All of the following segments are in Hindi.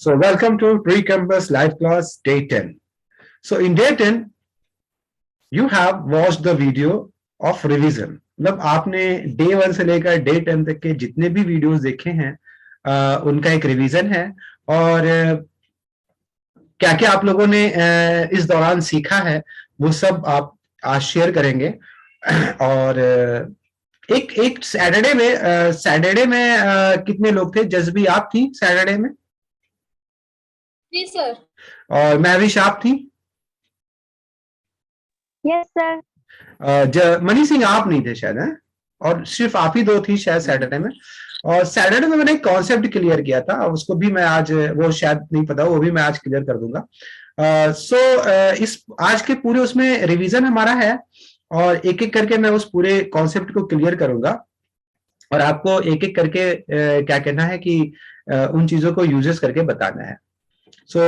So welcome to Pre-Campus Live Class Day 10. So in Day 10, you have watched the video of revision. मतलब आपने Day 1 से लेकर Day 10 तक के जितने भी वीडियोस देखे हैं उनका एक रिवीजन है और क्या क्या आप लोगों ने इस दौरान सीखा है वो सब आप आज शेयर करेंगे और एक सैटरडे में कितने लोग थे? जज्बी आप थी सैटरडे में? जी सर। और महविश आप थी? Yes sir. मनी सिंह आप नहीं थे शायद, हैं? और सिर्फ आप ही दो थी शायद सैटरडे में। और सैटरडे में मैंने एक कॉन्सेप्ट क्लियर किया था, उसको भी मैं आज, वो शायद नहीं पता, वो भी मैं आज क्लियर कर दूंगा। इस आज के पूरे उसमें रिवीजन हमारा है और एक एक करके मैं उस पूरे कॉन्सेप्ट को क्लियर करूंगा और आपको एक एक करके क्या कहना है कि उन चीजों को यूजेस करके बताना है। So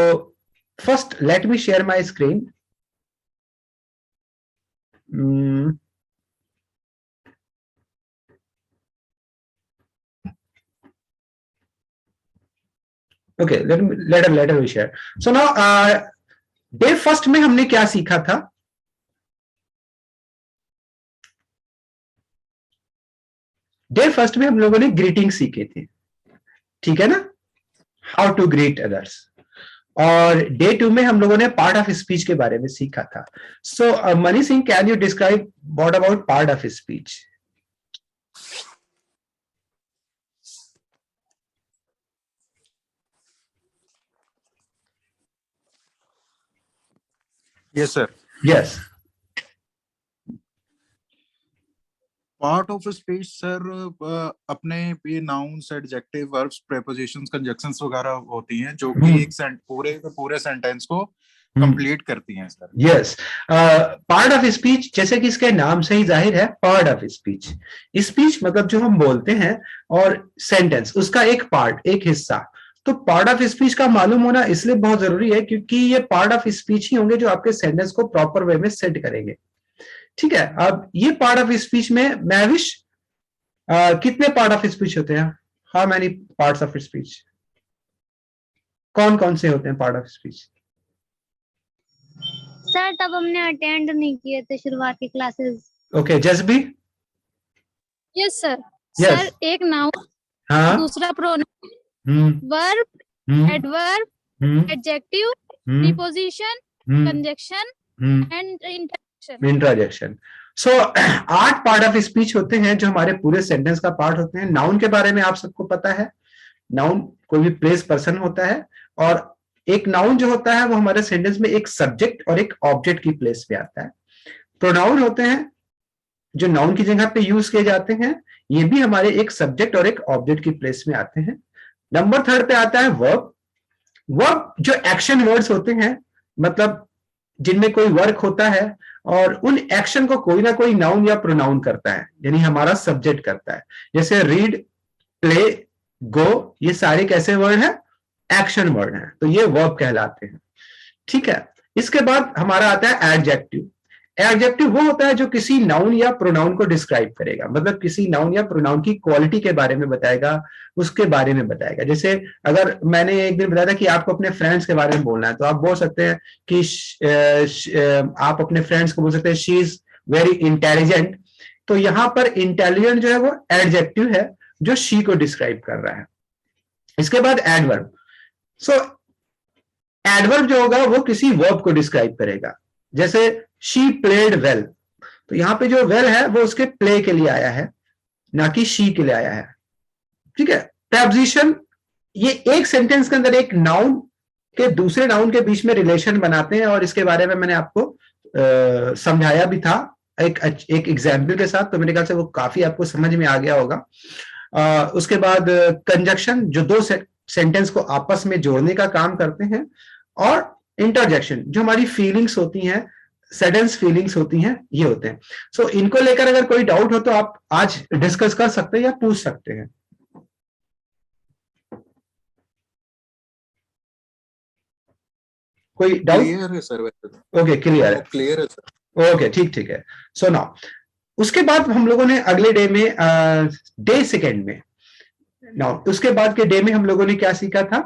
first, let me share my screen. Okay, let me share. So now, day first में हमने क्या सीखा था? Day first में हम लोगों ने ग्रीटिंग सीखे थे, ठीक है ना? How to greet others. और डे 2 में हम लोगों ने पार्ट ऑफ स्पीच के बारे में सीखा था। So Mani Singh, can you describe what about part of speech? Yes, sir. Yes. Part of a speech, sir, अपने भी nouns, adjective, verbs, prepositions, conjunctions वगैरह होती हैं जो कि एक पूरे सेंटेंस को कंप्लीट करती हैं sir. Yes, part of speech, जैसे कि इसके नाम से ही जाहिर है, पार्ट ऑफ स्पीच। स्पीच मतलब जो हम बोलते हैं और सेंटेंस उसका एक पार्ट, एक हिस्सा। तो पार्ट ऑफ स्पीच का मालूम होना इसलिए बहुत जरूरी है क्योंकि ये पार्ट ऑफ स्पीच ही होंगे जो आपके सेंटेंस को प्रॉपर वे में सेट करेंगे, ठीक है। अब ये पार्ट ऑफ स्पीच में महविश कितने पार्ट ऑफ स्पीच होते हैं? How many parts of speech? कौन कौन से होते हैं पार्ट ऑफ स्पीच? सर तब हमने अटेंड नहीं किए थे शुरुआत की classes. Okay, Jazbi? Yes sir. Yes. Sir एक नाउन, हाँ, दूसरा pronoun, verb, adverb, adjective, preposition, conjunction and interjection. So 8 part of speech होते हैं जो हमारे पूरे सेंटेंस का पार्ट होते हैं। नाउन के बारे में आप सबको पता है, नाउन कोई भी प्लेस पर्सन होता है और एक नाउन जो होता है वो हमारे सेंटेंस में एक सब्जेक्ट और एक ऑब्जेक्ट की प्लेस पे आता है। प्रोनाउन होते हैं जो नाउन की जगह पे यूज किए जाते हैं, ये भी हमारे एक सब्जेक्ट और एक ऑब्जेक्ट की प्लेस में आते हैं। नंबर 3 पे आता है वर्ब। वर्ब जो एक्शन वर्ड्स होते हैं, मतलब जिनमें कोई वर्क होता है और उन एक्शन को कोई ना कोई नाउन या प्रोनाउन करता है, यानी हमारा सब्जेक्ट करता है। जैसे रीड, प्ले, गो, ये सारे कैसे वर्ड हैं? एक्शन वर्ड हैं, तो ये वर्ब कहलाते हैं, ठीक है। इसके बाद हमारा आता है एडजेक्टिव। एडजेक्टिव वो होता है जो किसी नाउन या प्रोनाउन को डिस्क्राइब करेगा, मतलब किसी नाउन या प्रोनाउन की क्वालिटी के बारे में बताएगा, उसके बारे में बताएगा। जैसे अगर मैंने एक दिन बताया था कि आपको अपने फ्रेंड्स के बारे में बोलना है, तो आप बोल सकते हैं कि आप अपने फ्रेंड्स को बोल सकते हैं शी इज वेरी इंटेलिजेंट। तो यहां पर इंटेलिजेंट जो है वो एडजेक्टिव है जो शी को डिस्क्राइब कर रहा है। इसके बाद एडवर्ब। सो एडवर्ब जो होगा वो किसी वर्ब को डिस्क्राइब करेगा। जैसे शी प्लेड वेल, तो यहां पे जो वेल है वो उसके प्ले के लिए आया है, ना कि शी के लिए आया है, ठीक है। प्रेपोजिशन, ये एक सेंटेंस के अंदर एक नाउन के दूसरे नाउन के बीच में रिलेशन बनाते हैं और इसके बारे में मैंने आपको समझाया भी था एक एग्जाम्पल के साथ, तो मेरे ख्याल से वो काफी आपको समझ में आ गया होगा। उसके बाद कंजक्शन, जो दो सेंटेंस को आपस में जोड़ने का काम करते हैं, और इंटरजेक्शन जो हमारी फीलिंग्स होती हैं, सडन फीलिंग्स होती हैं, ये होते हैं। सो इनको लेकर अगर कोई डाउट हो तो आप आज डिस्कस कर सकते हैं या पूछ सकते हैं। कोई डाउट? क्लियर है सर? ओके, क्लियर है, क्लियर है सर। ओके, ठीक है। सो नाउ उसके बाद हम लोगों ने अगले डे में, डे सेकेंड में, नाउ उसके बाद के डे में हम लोगों ने क्या सीखा था?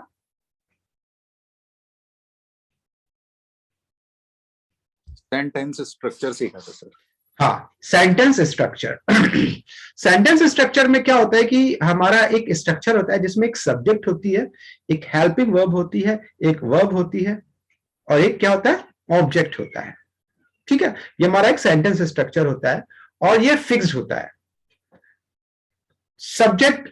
सेंटेंस स्ट्रक्चर सीखा था सर। हाँ, सेंटेंस स्ट्रक्चर। सेंटेंस स्ट्रक्चर में क्या होता है कि हमारा एक स्ट्रक्चर होता है जिसमें एक सब्जेक्ट होती है, एक हेल्पिंग वर्ब होती है, एक वर्ब होती है, और एक क्या होता है, ऑब्जेक्ट होता है। ठीक है, ये हमारा एक सेंटेंस स्ट्रक्चर होता है और ये फिक्स्ड होता है। सब्जेक्ट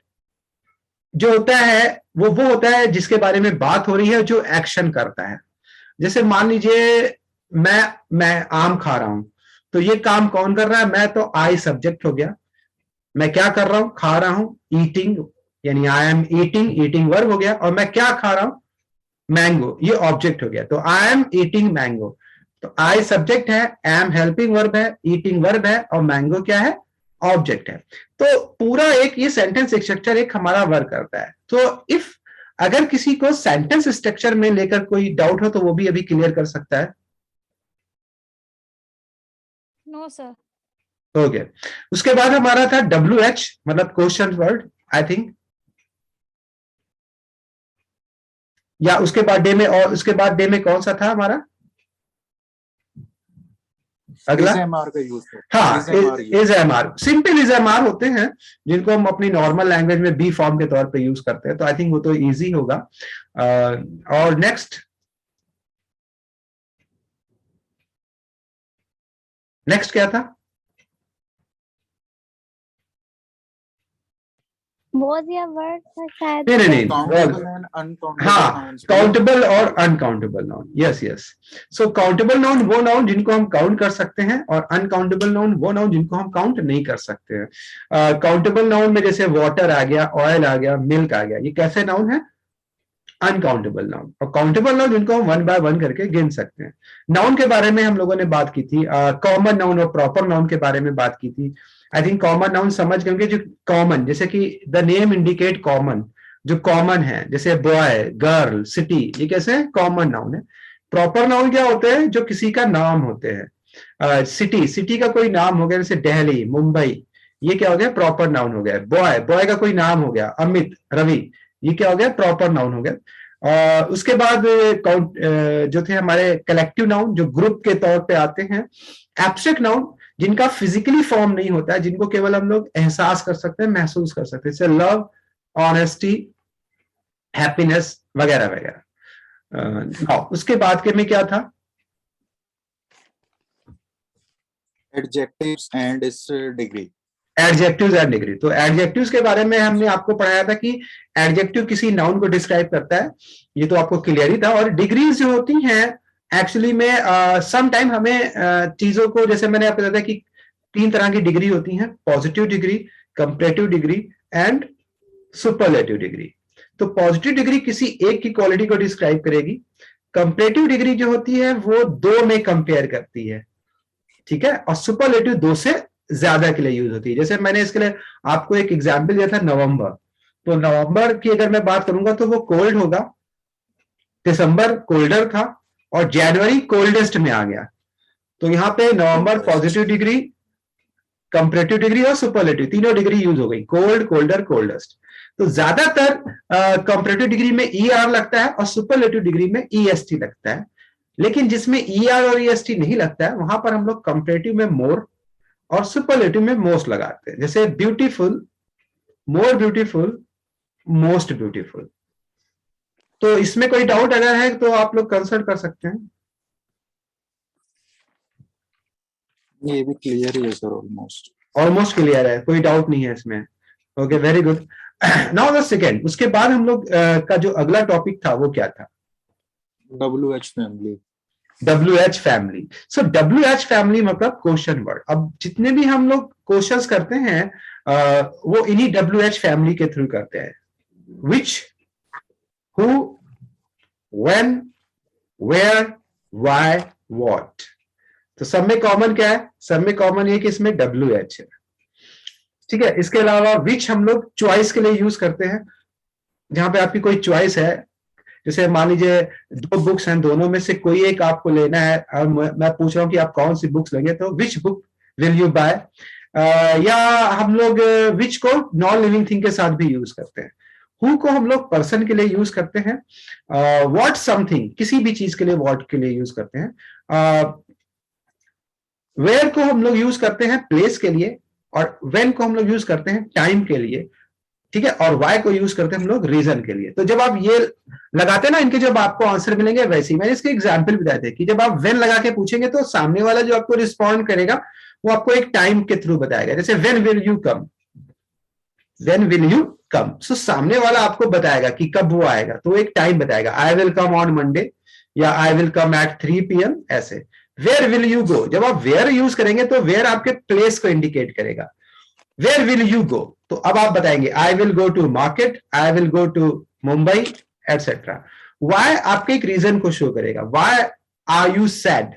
जो होता है वो होता है जिसके बारे में बात हो रही है, जो एक्शन करता है। जैसे मान लीजिए मैं आम खा रहा हूं, तो ये काम कौन कर रहा है? मैं, तो आई सब्जेक्ट हो गया। मैं क्या कर रहा हूं? खा रहा हूं, ईटिंग, यानी I am eating, eating verb हो गया। और मैं क्या खा रहा हूं? मैंगो, ये ऑब्जेक्ट हो गया। तो आई एम ईटिंग मैंगो, तो आई सब्जेक्ट है, एम हेल्पिंग वर्ब है, ईटिंग वर्ब है, और मैंगो क्या है? ऑब्जेक्ट है। तो पूरा एक ये सेंटेंस स्ट्रक्चर एक हमारा वर्क करता है। तो इफ अगर किसी को सेंटेंस स्ट्रक्चर में लेकर कोई डाउट हो तो वो भी अभी क्लियर कर सकता है। No sir. ओके, उसके बाद हमारा था WH, मतलब क्वेश्चन वर्ड, आई थिंक, या उसके बाद डे में, और उसके बाद डे में कौन सा था हमारा अगला? इज़एमआर का यूज हाँ, इज़एमआर, सिंपल इज़एमआर होते हैं जिनको हम अपनी नॉर्मल लैंग्वेज में बी फॉर्म के तौर पे यूज करते हैं। तो आई थिंक वो तो इजी होगा। और नेक्स्ट क्या था? बहुत या वर्ड था शायद। नहीं, काउंटेबल एंड अनकाउंटेबल हाँ, नाउन्स। काउंटेबल और अनकाउंटेबल नाउन, यस यस। सो काउंटेबल नाउन वो नाउन जिनको हम काउंट कर सकते हैं, और अनकाउंटेबल नाउन वो नाउन जिनको हम काउंट नहीं कर सकते हैं। काउंटेबल नाउन में जैसे वाटर आ गया, ऑयल आ गया, मिल्क आ गया, ये कैसे नाउन है? Uncountable noun. और काउंटेबल नाउन जिनको हम 1 बाय 1 करके गिन सकते हैं। नाउन के बारे में हम लोगों ने बात की थी, कॉमन नाउन और प्रॉपर नाउन के बारे में बात की थी। आई थिंक कॉमन नाउन समझ गए, जो कॉमन, जैसे कि द नेम इंडिकेट कॉमन, जो कॉमन है, जैसे बॉय, गर्ल, सिटी, ये कैसे कॉमन नाउन है। प्रॉपर नाउन क्या होते हैं? जो किसी का नाम होते हैं। सिटी का कोई नाम हो गया, जैसे दिल्ली, मुंबई, ये क्या हो गया? प्रॉपर नाउन हो गया। बॉय का कोई नाम हो गया, अमित, रवि, ये क्या हो गया? प्रॉपर नाउन हो गया। उसके बाद जो थे हमारे कलेक्टिव नाउन, जो ग्रुप के तौर पे आते हैं। एब्स्ट्रैक्ट नाउन, जिनका फिजिकली फॉर्म नहीं होता है, जिनको केवल हम लोग एहसास कर सकते हैं, महसूस कर सकते हैं, जैसे लव, ऑनेस्टी, हैप्पीनेस वगैरह वगैरह। उसके बाद के में क्या था? Adjectives and it's degree. Adjectives and degree. तो एडजेक्टिव्स के बारे में हमने आपको पढ़ाया था कि एडजेक्टिव किसी नाउन को डिस्क्राइब करता है, ये तो आपको क्लियर ही था। और डिग्रीज जो होती हैं एक्चुअली में सम टाइम हमें चीजों को, जैसे मैंने आपको बताया कि 3 तरह की डिग्री होती हैं, positive degree, comparative degree and superlative degree. तो पॉजिटिव डिग्री किसी एक की क्वालिटी को डिस्क्राइब करेगी। कंपैरेटिव डिग्री जो होती है वो 2 में कंपेयर करती है, ठीक है। और सुपरलेटिव 2 से ज्यादा के लिए यूज होती है। जैसे मैंने इसके लिए आपको एक एग्जाम्पल दिया था, नवंबर। तो नवंबर की अगर मैं बात करूंगा तो वो कोल्ड होगा, दिसंबर कोल्डर था, और जनवरी कोल्डेस्ट में आ गया। तो यहां पे नवंबर पॉजिटिव डिग्री, कंपैरेटिव डिग्री और सुपरलेटिव तीनों डिग्री यूज हो गई, कोल्ड, कोल्डर, कोल्डेस्ट। तो ज्यादातर कंपैरेटिव डिग्री में ER लगता है और सुपरलेटिव डिग्री में EST लगता है। लेकिन जिसमें ER और EST नहीं लगता है वहां पर हम लोग कंपैरेटिव में मोर और सुपरलेटिव में मोस्ट लगाते हैं। जैसे beautiful, more beautiful, most beautiful. तो इसमें कोई डाउट अगर है तो आप लोग कंसल्ट कर सकते हैं। ये भी क्लियर ही है सर, ऑलमोस्ट क्लियर है, कोई डाउट नहीं है इसमें। Okay, very good. Now the second, उसके बाद हम लोग का जो अगला टॉपिक था वो क्या था? WH family. WH family. So WH family मतलब क्वेश्चन वर्ड। अब जितने भी हम लोग क्वेश्चंस करते हैं वो इन्हीं WH फैमिली के थ्रू करते हैं। Which, who, when, where, why, what. तो सब में कॉमन क्या है? सब में कॉमन ये कि इसमें WH है, ठीक है। इसके अलावा विच हम लोग चॉइस के लिए यूज करते हैं, जहां पे आपकी कोई चॉइस है। जैसे मान लीजिए 2 बुक्स हैं, दोनों में से कोई एक आपको लेना है और मैं पूछ रहा हूं कि आप कौन सी बुक्स लेंगे, तो which book will you buy. या हम लोग विच को नॉन लिविंग थिंग के साथ भी यूज करते हैं। हु को हम लोग पर्सन के लिए यूज करते हैं। व्हाट समथिंग, किसी भी चीज के लिए व्हाट के लिए यूज करते हैं। वेयर को हम लोग यूज करते हैं प्लेस के लिए, और व्हेन को हम लोग यूज करते हैं टाइम के लिए, ठीक है, और वाई को यूज करते हैं हम लोग रीजन के लिए। तो जब आप ये लगाते हैं ना, इनके जब आपको आंसर मिलेंगे वैसे ही मैंने इसके एग्जाम्पल बताए थे कि जब आप व्हेन लगा के पूछेंगे तो सामने वाला जो आपको रिस्पॉन्ड करेगा वो आपको एक टाइम के थ्रू बताएगा, जैसे when will you come, when will you come, so सामने वाला आपको बताएगा कि कब वो आएगा, तो एक टाइम बताएगा, I will come on Monday या I will come at 3 PM ऐसे। वेयर विल यू गो, जब आप वेयर यूज करेंगे तो वेयर आपके प्लेस को इंडिकेट करेगा, वेयर विल यू गो, तो अब आप बताएंगे I will go to market, I will go to Mumbai etcetera. Why आपके एक रीजन को शो करेगा, वाई आर यू सैड,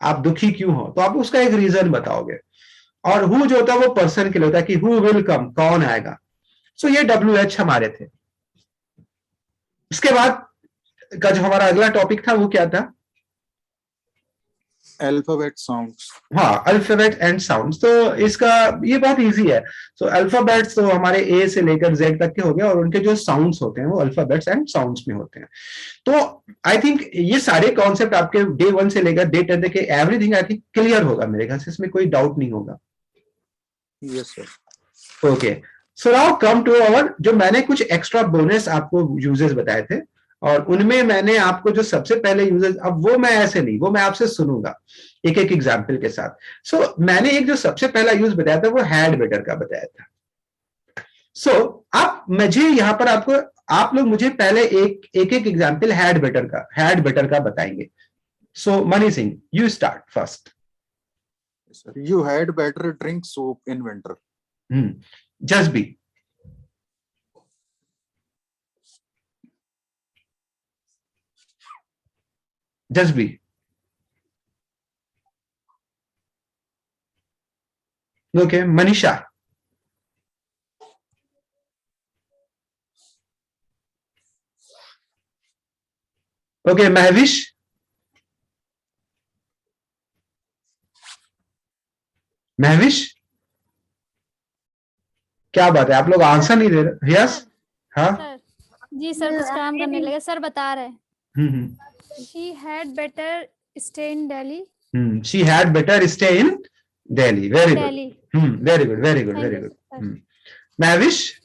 आप दुखी क्यों हो, तो आप उसका एक रीजन बताओगे। और हु जो होता है वो पर्सन के लिए होता है कि हु विल कम, कौन आएगा। सो ये WH हमारे थे। इसके बाद का जो हमारा अगला टॉपिक था वो क्या था? Alphabet sounds. हाँ, अल्फाबेट एंड साउंड्स। तो इसका ये बहुत इजी है। सो अल्फाबेट्स तो हमारे ए से लेकर जेड तक के हो गए, और उनके जो साउंड्स होते हैं वो अल्फाबेट्स एंड साउंड्स में होते हैं। तो आई थिंक ये सारे कॉन्सेप्ट आपके डे 1 से लेकर डे 10 तक के एवरीथिंग आई थिंक क्लियर होगा मेरे ख्याल से, इसमें कोई डाउट नहीं होगा। Yes sir. Okay, so now come to our, जो मैंने कुछ एक्स्ट्रा बोनस आपको यूजेस बताए थे, और उनमें मैंने आपको जो सबसे पहले यूजेस, अब वो मैं ऐसे नहीं, वो मैं आपसे सुनूंगा एक एक एग्जाम्पल के साथ। सो मैंने एक जो सबसे पहला यूज बताया था वो हैड बेटर का बताया था। सो आप मुझे यहाँ पर आपको, आप लोग मुझे पहले एक एक एग्जाम्पल हैड बेटर का बताएंगे। So Mani Singh, you start first. You had better drink soup in winter. Just be. Just be. Okay, Manisha. Okay, Mahvish. Mahvish, क्या बात है, आप लोग आंसर नहीं दे रहे? यस, हाँ सर जी सर कुछ काम करने लगे, सर बता रहे हैं। She had better stay in Delhi. She had better stay in Delhi, very good, Delhi. Very good, very good, very good. Mahvish,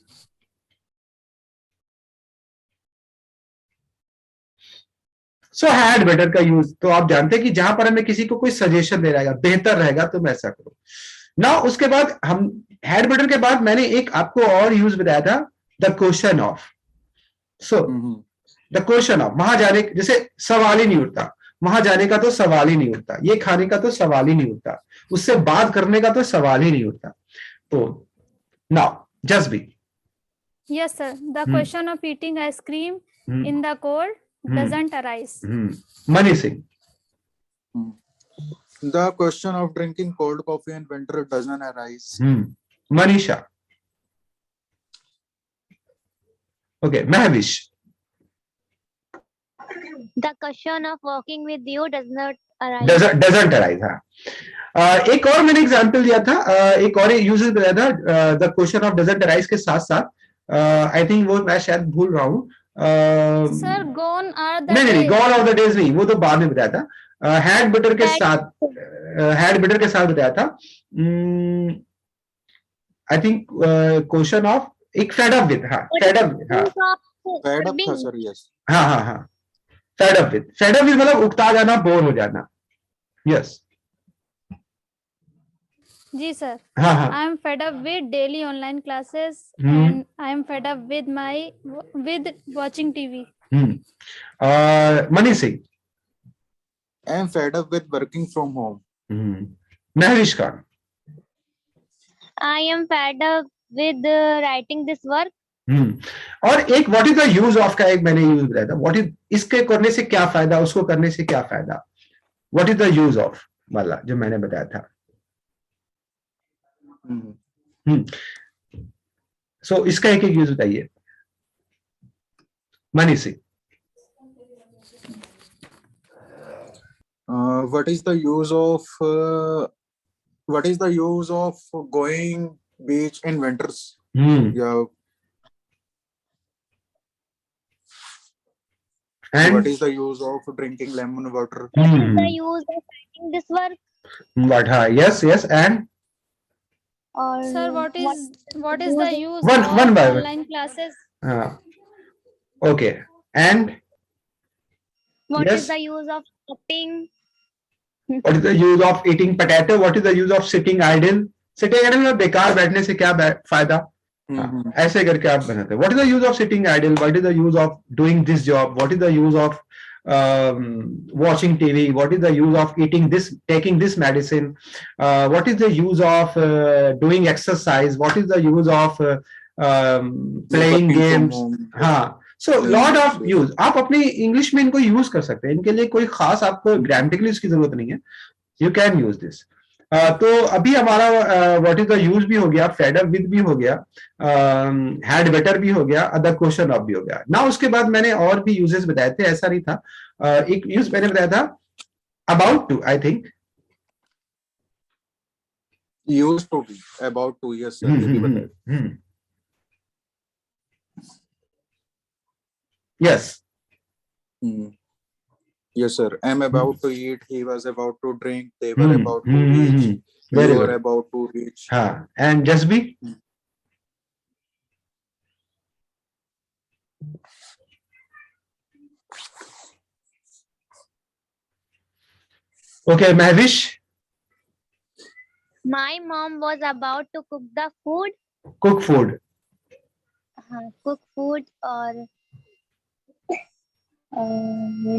so had better का यूज तो आप जानते हैं कि जहां पर हमें किसी को कोई सजेशन दे रहेगा, बेहतर रहेगा तुम ऐसा करो ना। उसके बाद हम हैड बेटर के बाद मैंने एक आपको और यूज बताया था, the question of. So the question of, वहां जाने, जैसे सवाल ही नहीं उठता, वहां जाने का तो सवाल ही नहीं उठता, ये खाने का तो सवाल ही नहीं उठता, उससे बात करने का तो सवाल ही नहीं उठता। तो now just be. Yes sir, the question of eating ice cream in the cold doesn't arise. Mani Singh. The question of drinking cold coffee in winter doesn't arise. Manisha. Okay, Mahvish. The question of walking with you does not arise. Doesn't arise, हाँ। एक और मैंने एग्जाम्पल दिया था, एक और यूजेस बताया था the question of doesn't arise के साथ साथ। आई थिंक वो मैं शायद भूल रहा हूँ। सर gone are the नहीं, days. Gone of the days नहीं, वो तो बाद में बताया था। हैड बेटर के साथ, हैड बेटर के साथ बताया था। आई थिंक क्वेश्चन ऑफ एक फेड अप विद, हाँ फेड अप, हाँ Fed up था सर, yes. हाँ हाँ हाँ, फेड अप विद मतलब उकता जाना, बोर हो जाना। यस जी सर। हाँ हाँ, I am fed up with daily online classes and I am fed up with with watching TV. Mani Singh. I am fed up with working from home. Mahvish Khan. I am fed up with writing this work. और एक what is the use of का एक मैंने यूज बताया था, व्हाट इज, इसके करने से क्या फायदा, उसको करने से क्या फायदा, what is the use of वाला जो मैंने बताया था। सो इसका एक एक यूज बताइए money Singh. What is the use of going beach in winters? Yeah. And what is the use of drinking lemon water? What is the use of writing this work? Vadha. Yes, yes, and Or Sir, what is the use one of by one. online classes? Okay, and what yes. is the use of shopping? What is the use of eating potato? What is the use of sitting idle? Sitting idle मतलब बेकार बैठने से क्या फायदा? ऐसे करके आप बनाते हैं. What is the use of sitting idle? What is the use of doing this job? What is the use of watching TV? What is the use of eating this, taking this medicine? What is the use of doing exercise? What is the use of playing games? हाँ. So lot of use. आप अपनी इंग्लिश में इनको यूज कर सकते हैं. इनके लिए कोई खास आपको ग्रामेटिकली इसकी जरूरत नहीं है. You can use this. तो अभी हमारा व्हाट इज द यूज भी हो गया, फेड अप विद भी हो गया, हैड बेटर भी हो गया, अदर क्वेश्चन ऑफ भी हो गया ना. उसके बाद मैंने और भी यूजेस बताए थे, ऐसा नहीं था. एक यूज मैंने बताया था about to, I think used to be, about to. Yes sir. Yes. Yes, sir. I'm about to eat. He was about to drink. They were about to reach. Very You were good. about to reach. हाँ. And just be. Okay, Mahvish. My mom was about to cook the food. Cook food. Cook food, or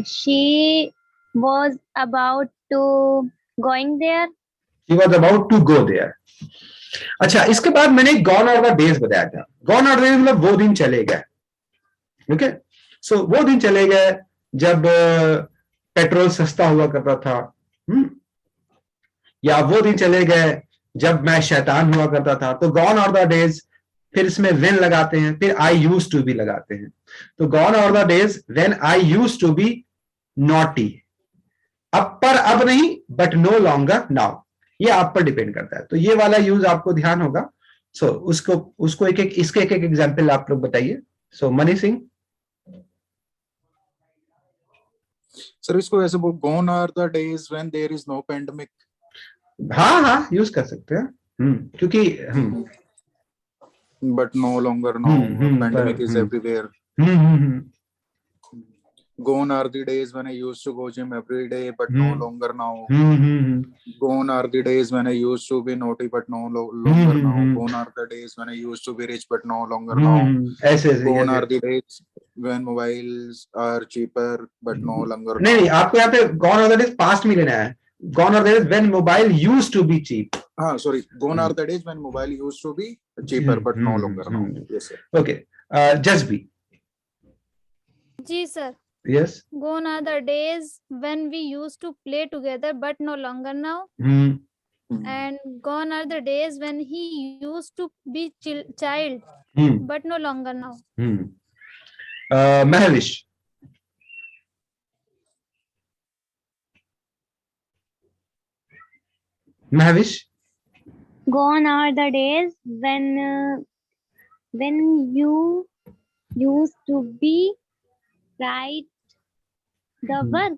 she was about to going there. She was about to go there. अच्छा, इसके बाद मैंने gone और the days बताया था. Gone और days मतलब वो दिन चले गए. ओके, सो वो दिन चले गए जब पेट्रोल सस्ता हुआ करता था. या वो दिन चले गए जब मैं शैतान हुआ करता था. तो gone और the days, फिर इसमें when लगाते हैं, फिर I used to be लगाते हैं. तो gone और the days when I used to be naughty. अब पर अब नहीं, but no longer now. ये आप पर डिपेंड करता है. तो ये वाला यूज आपको ध्यान होगा. सो उसको एक इसके एक एग्जांपल आप लोग बताइए. सो मनी सिंह. सर इसको ऐसे बोल, gone are the days when there is no pandemic. हाँ यूज कर सकते हैं. क्योंकि but no longer now. Pandemic is everywhere. Gone are the days when I used to go gym every day, but no longer now. Gone are the days when I used to be naughty, but no longer now. Gone are the days when I used to be rich, but no longer now. Gone are the days when mobiles are cheaper, but no longer now. नहीं, आपको यहाँ पे gone are the days past में लेना है. Gone are the days when mobile used to be cheap. Sorry. Gone are the days when mobile used to be cheaper, but no longer now. Yes, sir. Okay. Just be. जी sir. Yes. Gone are the days when we used to play together, but no longer now. And gone are the days when he used to be child, but no longer now. Mahvish. Mahvish. Gone are the days when you used to be write the work.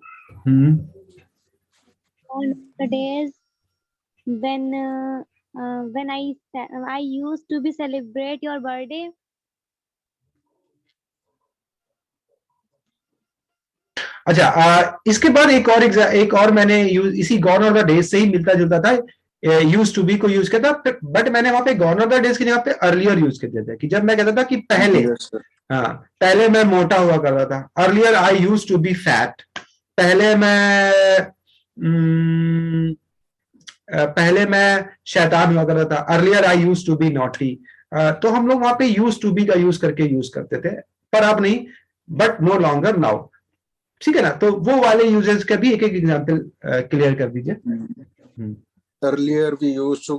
On the days when I used to be celebrate your birthday. अच्छा, इसके बाद एक और मैंने इसी गॉन ऑफ द डेज से ही मिलता जुलता था. यूज टू बी को यूज किया था, बट मैंने वहां पे गॉन ऑफ द डेज की जगह पे अर्लियर यूज कर दिया था. कि जब मैं कहता था कि पहले, पहले मैं मोटा हुआ करता था. Earlier I use to be fat. पहले मैं शैतान हुआ करता था. Earlier I use to be naughty. तो हम लोग वहां पे यूज टू बी का यूज करके यूज करते थे, पर अब नहीं. But no longer now. ठीक है ना. तो वो वाले यूजेस का भी एक एग्जांपल क्लियर कर दीजिए. Earlier we used to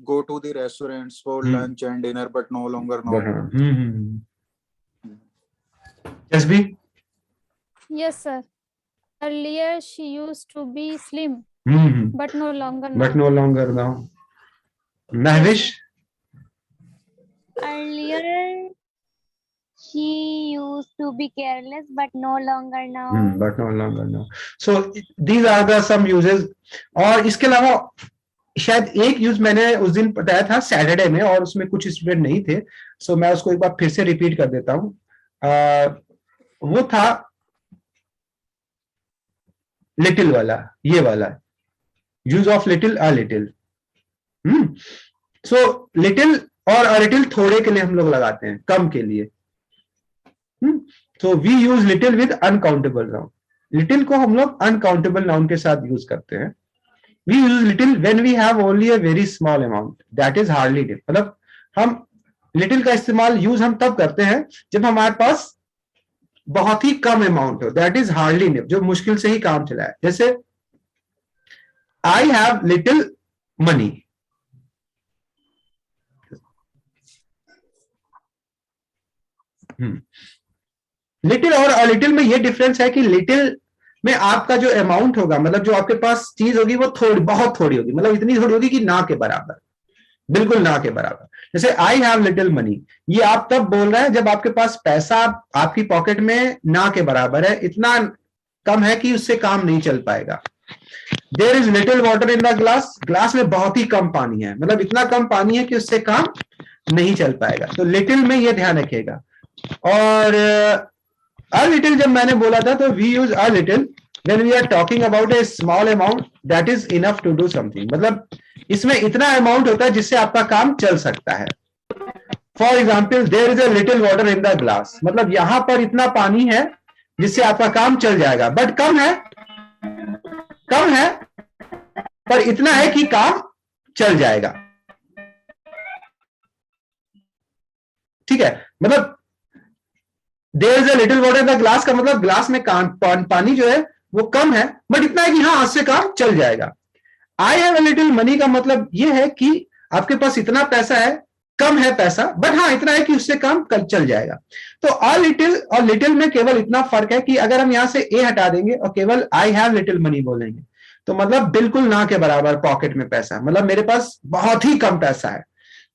go to the restaurants for lunch and dinner, but no longer now. Just be. Yes sir. Earlier she used to be slim, but no longer now. But no longer now. Mahvish. Earlier She used to be careless, but no longer now. But no longer now. So these are the some uses. और इसके अलावा शायद एक यूज मैंने उस दिन बताया था सैटरडे में, और उसमें कुछ स्टूडेंट नहीं थे, सो मैं उसको एक बार फिर से रिपीट कर देता हूं। वो था लिटिल वाला, ये वाला use of little, a little. So little और अ लिटिल थोड़े के लिए हम लोग लगाते हैं, कम के लिए। So we use little with uncountable noun. Little को हम लोग अनकाउंटेबल नाउन के साथ यूज करते हैं। We use little when we have only a very small amount, that is hardly diff. मतलब हम लिटिल का इस्तेमाल यूज हम तब करते हैं जब हमारे पास बहुत ही कम अमाउंट हो, दैट इज हार्डली डिफ, जो मुश्किल से ही काम चलाए। जैसे I have little money, little और अ लिटिल में ये डिफरेंस है कि लिटिल में आपका जो अमाउंट होगा, मतलब जो आपके पास चीज होगी वो थोड़ी, बहुत थोड़ी होगी, मतलब इतनी थोड़ी होगी कि ना के बराबर, बिल्कुल ना के बराबर। जैसे आई हैव लिटिल मनी, ये आप तब बोल रहे हैं जब आपके पास पैसा आपकी पॉकेट में ना के बराबर है, इतना कम है कि उससे काम नहीं चल पाएगा। There is little water in the glass, glass में बहुत ही कम पानी है, मतलब इतना कम पानी है कि उससे काम नहीं चल पाएगा। तो लिटिल में ये ध्यान रखिएगा। और अ लिटिल जब मैंने बोला था, तो we use a little when we are talking about a small amount that is enough to do something, मतलब इसमें इतना अमाउंट होता है जिससे आपका काम चल सकता है। For example there is a little water in the glass, मतलब यहां पर इतना पानी है जिससे आपका काम चल जाएगा, बट कम है पर इतना है कि काम चल जाएगा। ठीक है, मतलब there is a little water in the glass का मतलब ग्लास में पानी जो है वो कम है, बट इतना है कि हाँ, आज से काम चल जाएगा। आई हैव अ लिटिल मनी का मतलब ये है कि आपके पास इतना पैसा है, कम है पैसा, बट हाँ इतना है कि उससे काम कल चल जाएगा। तो अ लिटिल और लिटिल में केवल इतना फर्क है कि अगर हम यहां से ए हटा देंगे और केवल आई हैव लिटिल मनी बोलेंगे, तो मतलब बिल्कुल ना के बराबर पॉकेट में पैसा, मतलब मेरे पास बहुत ही कम पैसा है।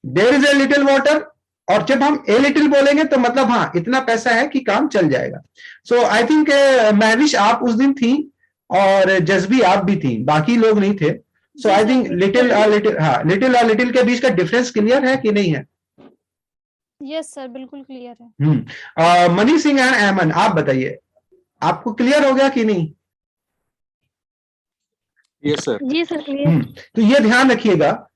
There is a little water, और जब हम ए लिटिल बोलेंगे तो मतलब हाँ इतना पैसा है कि काम चल जाएगा। सो आई थिंक महविश आप उस दिन थी और जज्बी आप भी थी, बाकी लोग नहीं थे। So I think little little, हाँ लिटिल और लिटिल के बीच का डिफरेंस क्लियर है कि नहीं है? यस सर, बिल्कुल क्लियर है। मनी सिंह एंड एमन, आप बताइए आपको क्लियर हो गया कि नहीं? Yes sir. जी सर, क्लियर। तो ये ध्यान रखिएगा,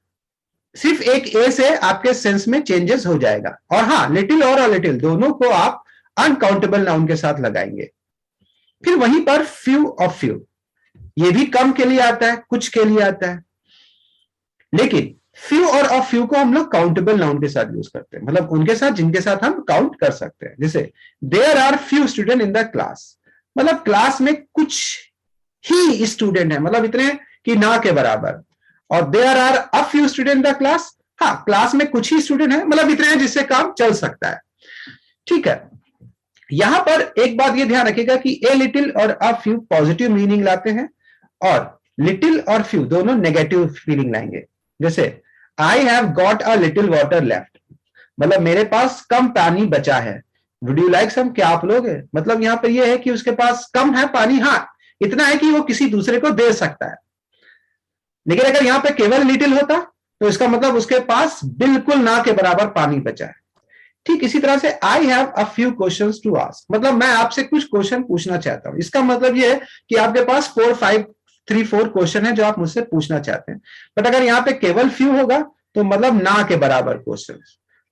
सिर्फ एक ए से आपके सेंस में चेंजेस हो जाएगा। और हाँ, लिटिल और अ लिटिल दोनों को आप अनकाउंटेबल नाउन के साथ लगाएंगे। फिर वहीं पर फ्यू और फ्यू, ये भी कम के लिए आता है, कुछ के लिए आता है, लेकिन फ्यू और अ फ्यू को हम लोग काउंटेबल नाउन के साथ यूज करते हैं, मतलब उनके साथ जिनके साथ हम काउंट कर सकते हैं। जैसे there are few student in the class, मतलब क्लास में कुछ ही स्टूडेंट है, मतलब इतने कि ना के बराबर। और there are a few student in the class, हाँ क्लास में कुछ ही स्टूडेंट है, मतलब इतने हैं जिससे काम चल सकता है। ठीक है, यहां पर एक बात ये ध्यान रखिएगा कि ए लिटिल और अ फ्यू पॉजिटिव मीनिंग लाते हैं, और लिटिल और फ्यू दोनों नेगेटिव फीलिंग लाएंगे। जैसे I have got a little water left, मतलब मेरे पास कम पानी बचा है। वुड यू लाइक सम, क्या आप लोगे? मतलब यहां पर यह है कि उसके पास कम है पानी, हाँ इतना है कि वो किसी दूसरे को दे सकता है। लेकिन अगर यहां पे केवल लिटिल होता तो इसका मतलब उसके पास बिल्कुल ना के बराबर पानी बचा है। ठीक इसी तरह से I have a few questions to ask, मतलब मैं आपसे कुछ क्वेश्चन पूछना चाहता हूं। इसका मतलब यह है कि आपके पास 4 क्वेश्चन है जो आप मुझसे पूछना चाहते हैं। बट अगर यहाँ पे केवल फ्यू होगा तो मतलब ना के बराबर क्वेश्चन।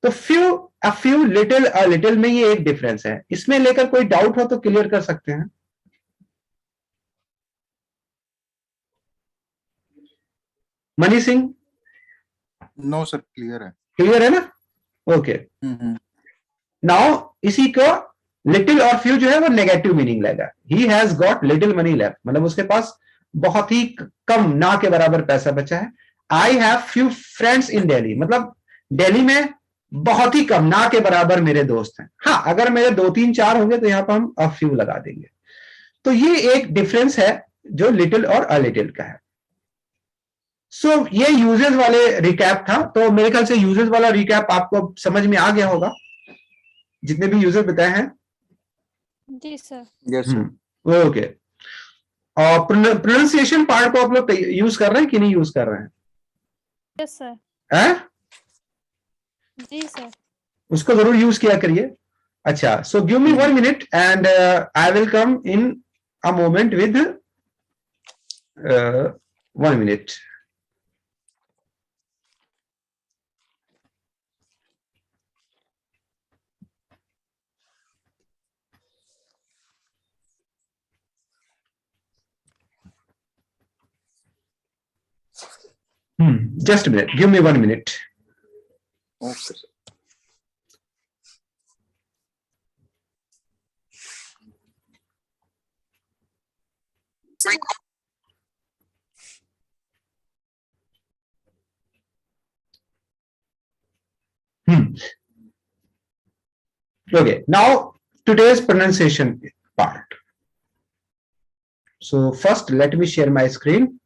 तो few, a few, little, a little में ये एक डिफरेंस है। इसमें लेकर कोई डाउट हो तो क्लियर कर सकते हैं। Mani Singh? No sir, clear है। क्लियर है ना? ओके। नाउ इसी को लिटिल और फ्यू जो है वो नेगेटिव मीनिंग लेगा। He has got little money left, मतलब उसके पास बहुत ही कम, ना के बराबर पैसा बचा है। आई हैव फ्यू फ्रेंड्स इन दिल्ली, मतलब दिल्ली में बहुत ही कम, ना के बराबर मेरे दोस्त हैं। हाँ अगर मेरे 2, 3, 4 होंगे तो यहां पर हम अ फ्यू लगा देंगे। तो ये एक डिफरेंस है जो लिटिल और अ लिटिल का है। सो ये यूजेस वाले रिकैप था, तो मेरे ख्याल से यूजेस वाला रिकैप आपको समझ में आ गया होगा। जितने भी यूजर बताए हैं? जी सर। Yes sir. ओके, और प्रोनाउंसिएशन पार्ट को आप लोग यूज कर रहे हैं कि नहीं यूज कर रहे हैं? Yes sir. जी सर। उसको जरूर यूज किया करिए। अच्छा, so give me 1 minute and I will come in a moment with 1 minute. Just a minute. Give me 1 minute. Okay. Okay, now today's pronunciation part. So first, let me share my screen.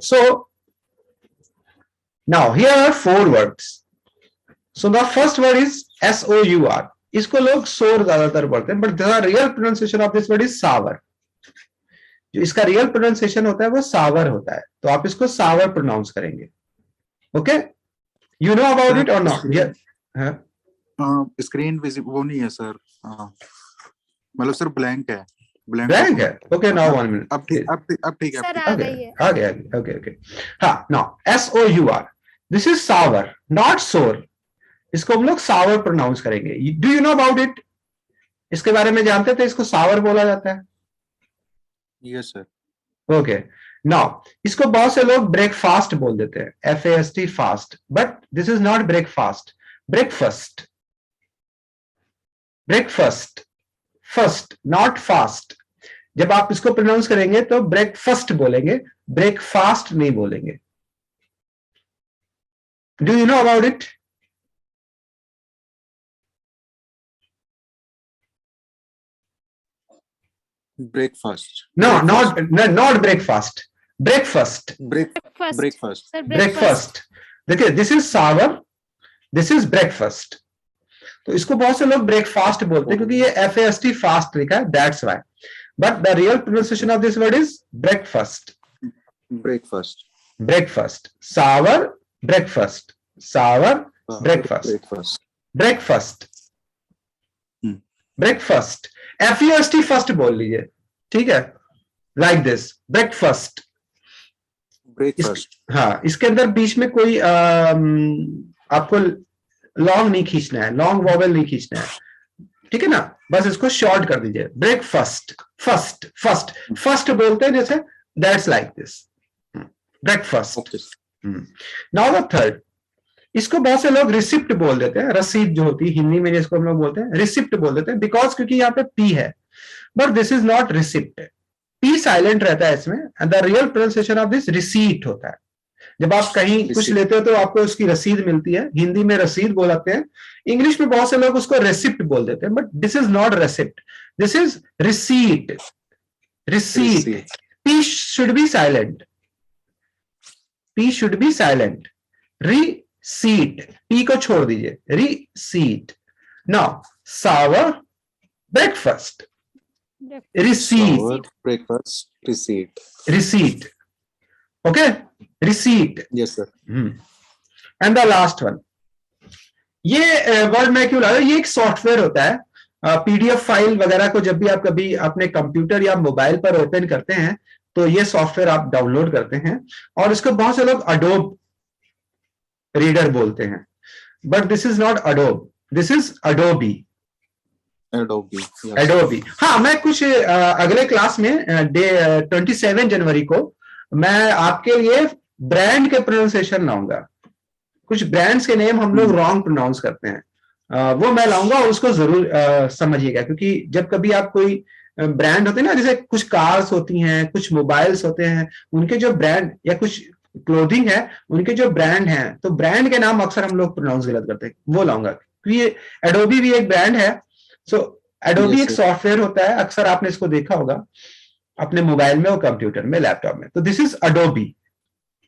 So now here are 4 words. So the first word is S-O-U-R. इसको लोग सोर ज्यादातर बोलते हैं, but the real pronunciation of this word is sour. जो इसका रियल प्रोनाउंसिएशन होता है वो सावर होता है, तो आप इसको सावर प्रोनाउंस करेंगे. Okay, you know about it और नॉट? स्क्रीन वो नहीं है सर, मतलब सर ब्लैंक है. ब्लैंक है. Okay, now 1 minute. अब ठीक है. सर आ गई है. आ गया. ओके. हाँ, now S-O-U-R. This is sour, not sore. इसको हम लोग सावर प्रोनाउंस करेंगे. Do you know about it? इसके बारे में जानते थे, इसको सावर बोला जाता है. Yes sir. ओके, नाउ इसको बहुत से लोग ब्रेकफास्ट बोल देते हैं, FAST fast, but this is not breakfast. Breakfast, first, not fast. जब आप इसको प्रोनाउंस करेंगे तो ब्रेकफास्ट बोलेंगे, ब्रेकफास्ट नहीं बोलेंगे. Do you know about it? Breakfast. No, not breakfast. Breakfast. देखिए, this is sour, this is breakfast. तो इसको बहुत से लोग ब्रेकफास्ट बोलते हैं क्योंकि ये FAST फास्ट लिखा है, that's why. But the real pronunciation of this word is breakfast. Sour breakfast, sour breakfast. FAST first बोल लीजिए, ठीक है, लाइक दिस, ब्रेकफास्ट. हाँ, इसके अंदर बीच में कोई आपको लॉन्ग नहीं खींचना है, लॉन्ग वॉवेल नहीं खींचना है, ठीक है ना, बस इसको शॉर्ट कर दीजिए. ब्रेकफास्ट, फर्स्ट बोलते हैं जैसे, that's like this, breakfast. Now the third, इसको बहुत से लोग रिसिप्ट बोल देते हैं, रसीद जो होती है हिंदी में जिसको हम लोग बोलते हैं, रिसिप्ट बोल देते हैं, बिकॉज क्योंकि यहाँ पे पी है, but this is not receipt. P silent रहता है इसमें, and the real pronunciation of this receipt होता है. जब आप कहीं कुछ लेते हो तो आपको उसकी रसीद मिलती है, हिंदी में रसीद बोलते हैं, इंग्लिश में बहुत से लोग उसको रेसिप्ट बोल देते हैं, but this is not receipt, this is receipt. P should be silent, seat, P को छोड़ दीजिए, receipt. Now sour breakfast, receipt. Okay, receipt. Yes sir. And the last one, ये वर्ड मैं क्यों ला रहा हूं, ये एक सॉफ्टवेयर होता है. PDF फाइल वगैरह को जब भी आप कभी अपने कंप्यूटर या मोबाइल पर ओपन करते हैं तो ये सॉफ्टवेयर आप डाउनलोड करते हैं, और इसको बहुत से लोग अडोब रीडर बोलते हैं, but this is not Adobe, this is Adobe. हाँ, मैं कुछ अगले क्लास में 27 जनवरी को मैं आपके लिए ब्रांड के प्रोनाउंसिएशन लाऊंगा. कुछ ब्रांड्स के नेम हम लोग रॉन्ग प्रोनाउंस करते हैं, वो मैं लाऊंगा, और उसको जरूर समझिएगा, क्योंकि जब कभी आप कोई ब्रांड होते हैं ना, जैसे कुछ कार्स होती हैं, कुछ मोबाइल्स होते हैं, उनके जो ब्रांड, या कुछ क्लोथिंग है, उनके जो ब्रांड हैं, तो ब्रांड के नाम अक्सर हम लोग प्रोनाउंस गलत करते हैं, वो लाऊंगा. क्योंकि एडोबी भी एक ब्रांड है. सो एडोबी एक सॉफ्टवेयर होता है, अक्सर आपने इसको देखा होगा. अपने मोबाइल में और कंप्यूटर में, लैपटॉप में। तो this is adobe,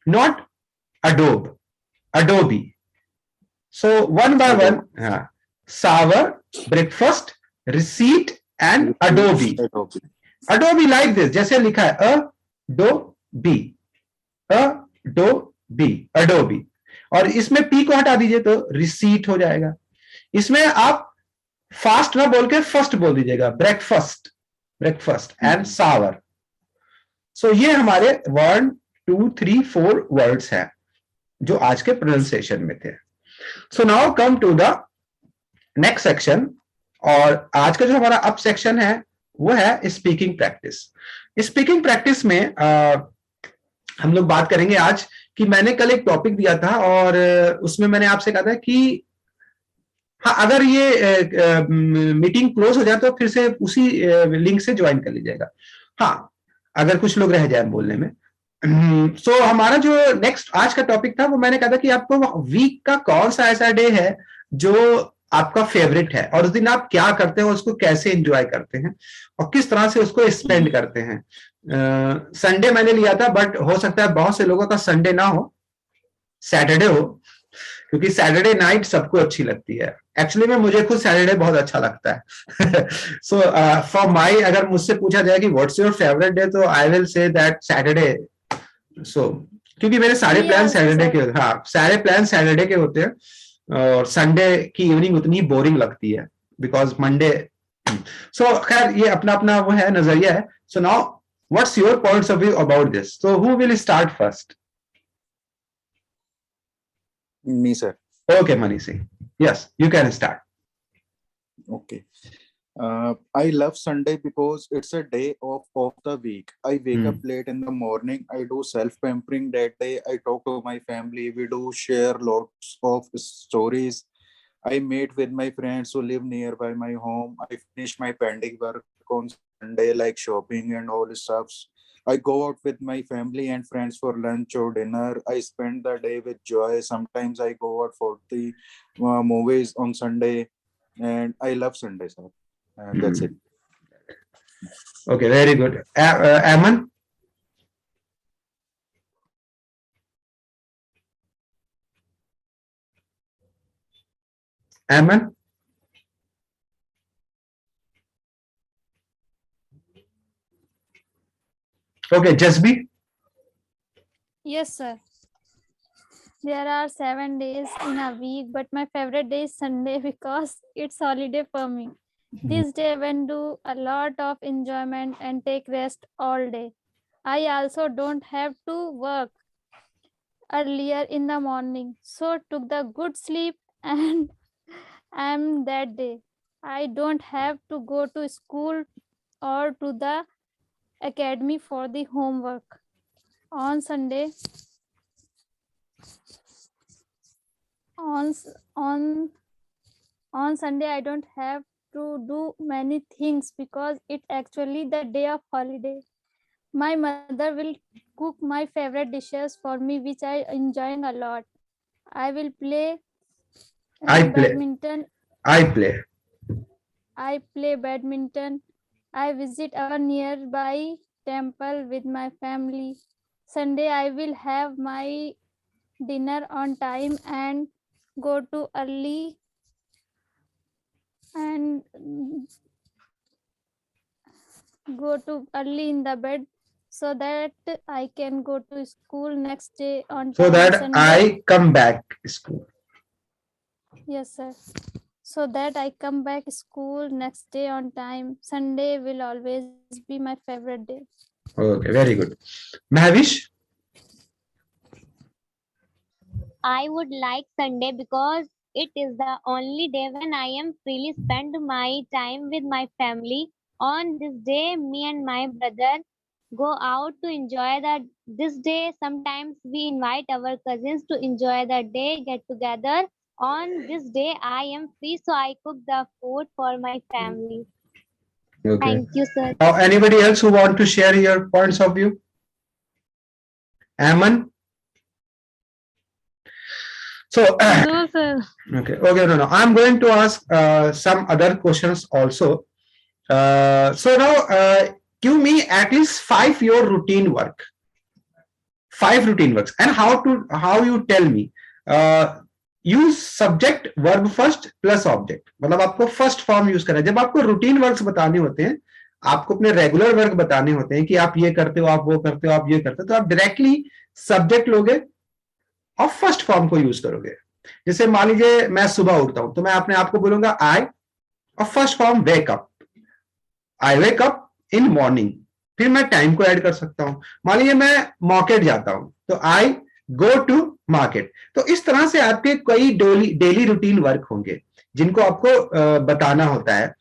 not adobe, adobe. So one by one, हाँ, shower, breakfast, receipt and adobe. Adobe like this, जैसे लिखा है अडोबी, अडोबी, अडोबी। और इसमें पी को हटा दीजिए तो रिसीट हो जाएगा। इसमें आप फास्ट ना बोल के फर्स्ट बोल दीजिएगा, ब्रेकफास्ट, ब्रेकफास्ट एंड सावर। सो ये हमारे 1 2 3 4 वर्ड्स हैं जो आज के प्रोनाउंसिएशन में थे। So now come to the next section. और आज का जो हमारा अप सेक्शन है वो है स्पीकिंग प्रैक्टिस। स्पीकिंग प्रैक्टिस में हम लोग बात करेंगे आज कि मैंने कल एक टॉपिक दिया था और उसमें मैंने आपसे कहा था कि हाँ, अगर ये मीटिंग क्लोज हो जाए तो फिर से उसी लिंक से ज्वाइन कर लीजिएगा। हाँ, अगर कुछ लोग रह जाए बोलने में। सो हमारा जो नेक्स्ट आज का टॉपिक था वो मैंने कहा था कि आपको वीक का कौन सा ऐसा डे है जो आपका फेवरेट है और उस दिन आप क्या करते हैं, उसको कैसे एंजॉय करते हैं और किस तरह से उसको स्पेंड करते हैं। संडे मैंने लिया था, बट हो सकता है बहुत से लोगों का संडे ना हो, सैटरडे हो, क्योंकि सैटरडे नाइट सबको अच्छी लगती है। एक्चुअली में मुझे खुद सैटरडे बहुत अच्छा लगता है। सो फॉर माई, अगर मुझसे पूछा जाए कि व्हाट्स योर फेवरेट डे, तो I will say that Saturday. So क्योंकि मेरे सारे प्लान सैटरडे के, हाँ, सारे प्लान सैटरडे के होते हैं और संडे की इवनिंग उतनी बोरिंग लगती है बिकॉज मंडे। सो खैर ये अपना अपना वो है, नजरिया है। So now what's your points of view about this? So who will start first? Me, sir. Okay, Manishi. Yes, you can start. Okay. I love Sunday because it's a day of the week. I wake up late in the morning. I do self-pampering that day. I talk to my family. We do share lots of stories. I meet with my friends who live nearby my home. I finish my pending work on Sunday, like shopping and all stuff. I go out with my family and friends for lunch or dinner. I spend the day with joy. Sometimes I go out for the movies on Sunday, and I love Sunday, sir. That's it. Okay, very good. Aman? Aman? Okay, Jasby? Yes, sir. There are 7 days in a week, but my favorite day is Sunday because it's holiday for me. This day when do a lot of enjoyment and take rest all day. I also don't have to work earlier in the morning, so took the good sleep and am that day. I don't have to go to school or to the academy for the homework. On Sunday, on Sunday I don't have to do many things because it's actually the day of holiday. My mother will cook my favorite dishes for me, which I enjoying a lot. I will play badminton. I play Badminton. I visit a nearby temple with my family. Sunday I will have my dinner on time and go to early in the bed so that I can go to school next day on time. So that Sunday. I come back school. Yes, sir. So that I come back school next day on time. Sunday will always be my favorite day. Okay, very good. Mahavish? I would like Sunday because it is the only day when I am freely spend my time with my family. On this day, me and my brother go out to enjoy this day. Sometimes we invite our cousins to enjoy the day, get together. On this day, I am free, so I cook the food for my family. Okay. Thank you, sir. Anybody else who want to share your points of view? Aman? So, No, sir. Okay, no. I'm going to ask some other questions also. So now, give me at least 5 your routine work, 5 routine works. And how you tell me, use subject verb first plus object, मतलब आपको फर्स्ट फॉर्म यूज करना है। जब आपको रूटीन वर्क्स बताने होते हैं, आपको अपने रेगुलर वर्क बताने होते हैं कि आप ये करते हो, आप वो करते हो, आप ये करते हो, तो आप डायरेक्टली सब्जेक्ट लोगे और फर्स्ट फॉर्म को यूज करोगे। जैसे मान लीजिए मैं सुबह उठता हूं, तो मैं अपने आप को बोलूंगा आई, और first form wake up, I wake up in morning. फिर मैं टाइम को ऐड कर सकता हूं, मान लीजिए मैं मार्केट जाता हूं, तो आई गो टू मार्केट। तो इस तरह से आपके कई डेली रूटीन वर्क होंगे जिनको आपको बताना होता है।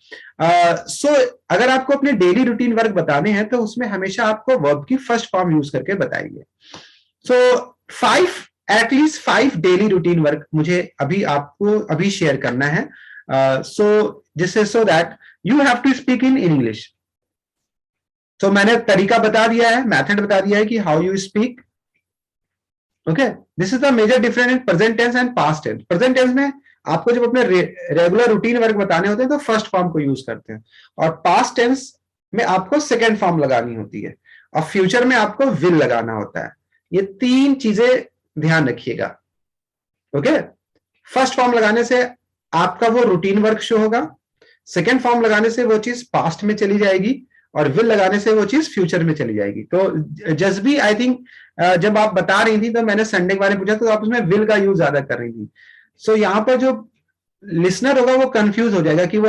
सो अगर आपको अपने डेली रूटीन वर्क बताने हैं तो उसमें हमेशा आपको वर्ब की फर्स्ट फॉर्म यूज करके बताएंगे। सो 5 डेली रूटीन वर्क मुझे अभी शेयर करना है। So that you have to speak in English. तो मैंने तरीका बता दिया है, मेथड बता दिया है कि how you speak. Okay, this is the major difference in present tense and past tense. Present tense में आपको जब अपने रेगुलर रूटीन वर्क बताने होते हैं तो फर्स्ट फॉर्म को यूज करते हैं, और पास्ट टेंस में आपको सेकेंड फॉर्म लगानी होती है, और फ्यूचर में आपको विल लगाना होता है। ये 3 चीजें ध्यान रखिएगा। ओके, फर्स्ट फॉर्म लगाने से आपका वो रूटीन वर्क शो होगा, सेकेंड फॉर्म लगाने से वो चीज पास्ट में चली जाएगी, और विल लगाने से वो चीज फ्यूचर में चली जाएगी। तो जज्बी आई थिंक जब आप बता रही थी तो मैंने संडे के बारे में पूछा तो आप उसमें विल का यूज ज्यादा कर रही थी। सो यहाँ पर जो लिसनर होगा वो कंफ्यूज हो जाएगा कि वो